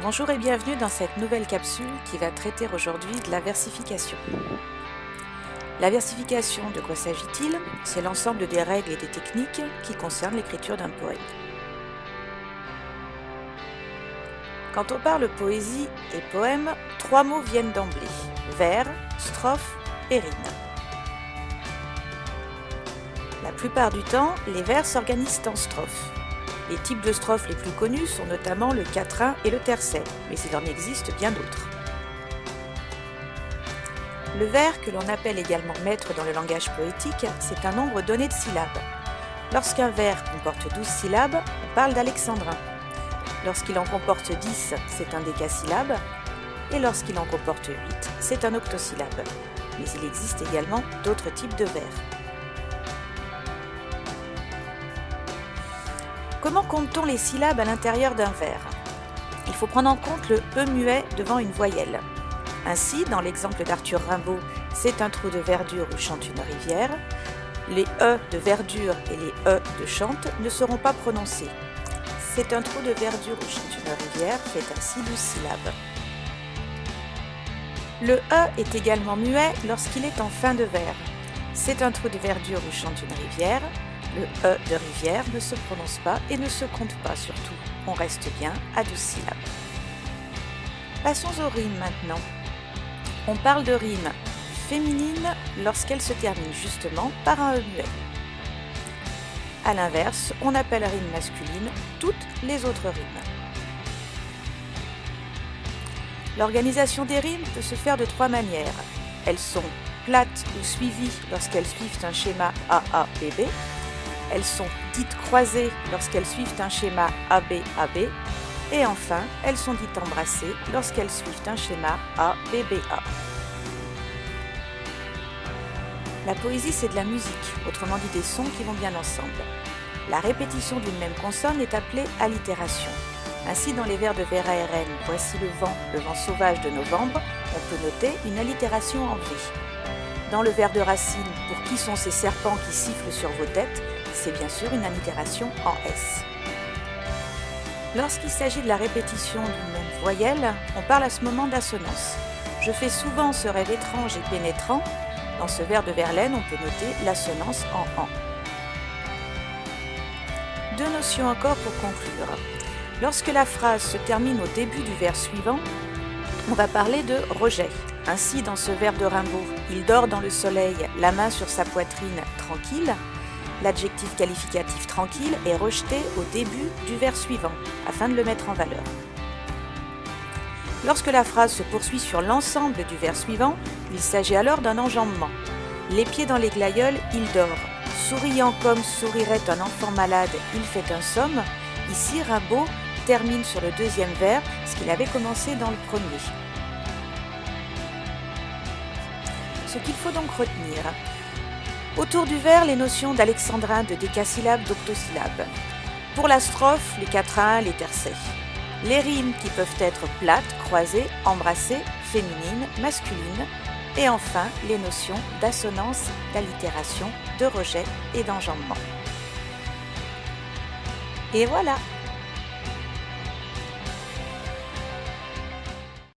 Bonjour et bienvenue dans cette nouvelle capsule qui va traiter aujourd'hui de la versification. La versification, de quoi s'agit-il? C'est l'ensemble des règles et des techniques qui concernent l'écriture d'un poème. Quand on parle poésie et poème, trois mots viennent d'emblée: vers, strophe et rime. La plupart du temps, les vers s'organisent en strophes. Les types de strophes les plus connus sont notamment le quatrain et le tercet, mais il en existe bien d'autres. Le vers, que l'on appelle également mètre dans le langage poétique, c'est un nombre donné de syllabes. Lorsqu'un vers comporte 12 syllabes, on parle d'alexandrin. Lorsqu'il en comporte 10, c'est un décasyllabe, et lorsqu'il en comporte 8, c'est un octosyllabe. Mais il existe également d'autres types de vers. Comment compte-t-on les syllabes à l'intérieur d'un vers? Il faut prendre en compte le E muet devant une voyelle. Ainsi, dans l'exemple d'Arthur Rimbaud, c'est un trou de verdure où chante une rivière. Les E de verdure et les E de chante ne seront pas prononcés. C'est un trou de verdure où chante une rivière fait ainsi 12 syllabes. Le E est également muet lorsqu'il est en fin de vers. C'est un trou de verdure où chante une rivière. Le E de rivière ne se prononce pas et ne se compte pas surtout. On reste bien à 12 syllabes. Passons aux rimes maintenant. On parle de rime féminine lorsqu'elle se termine justement par un E muet. A l'inverse, on appelle rime masculine toutes les autres rimes. L'organisation des rimes peut se faire de trois manières. Elles sont plates ou suivies lorsqu'elles suivent un schéma AABB. Elles sont dites croisées lorsqu'elles suivent un schéma ABAB. Et enfin, elles sont dites embrassées lorsqu'elles suivent un schéma ABBA. La poésie, c'est de la musique, autrement dit des sons qui vont bien ensemble. La répétition d'une même consonne est appelée allitération. Ainsi, dans les vers de Verhaeren, « Voici le vent sauvage de novembre », on peut noter une allitération en V. Dans le vers de Racine, « Pour qui sont ces serpents qui sifflent sur vos têtes ?» c'est bien sûr une allitération en S. Lorsqu'il s'agit de la répétition d'une même voyelle, on parle à ce moment d'assonance. Je fais souvent ce rêve étrange et pénétrant. Dans ce vers de Verlaine, on peut noter l'assonance en an. Deux notions encore pour conclure. Lorsque la phrase se termine au début du vers suivant, on va parler de rejet. Ainsi, dans ce vers de Rimbaud, il dort dans le soleil, la main sur sa poitrine, tranquille. L'adjectif qualificatif tranquille est rejeté au début du vers suivant, afin de le mettre en valeur. Lorsque la phrase se poursuit sur l'ensemble du vers suivant, il s'agit alors d'un enjambement. Les pieds dans les glaïeuls, il dort. Souriant comme sourirait un enfant malade, il fait un somme. Ici, Rimbaud termine sur le deuxième vers, ce qu'il avait commencé dans le premier. Ce qu'il faut donc retenir. Autour du vers, les notions d'alexandrin, de décasyllabe, d'octosyllabe. Pour la strophe, les quatrains, les tercets. Les rimes qui peuvent être plates, croisées, embrassées, féminines, masculines. Et enfin, les notions d'assonance, d'allitération, de rejet et d'enjambement. Et voilà!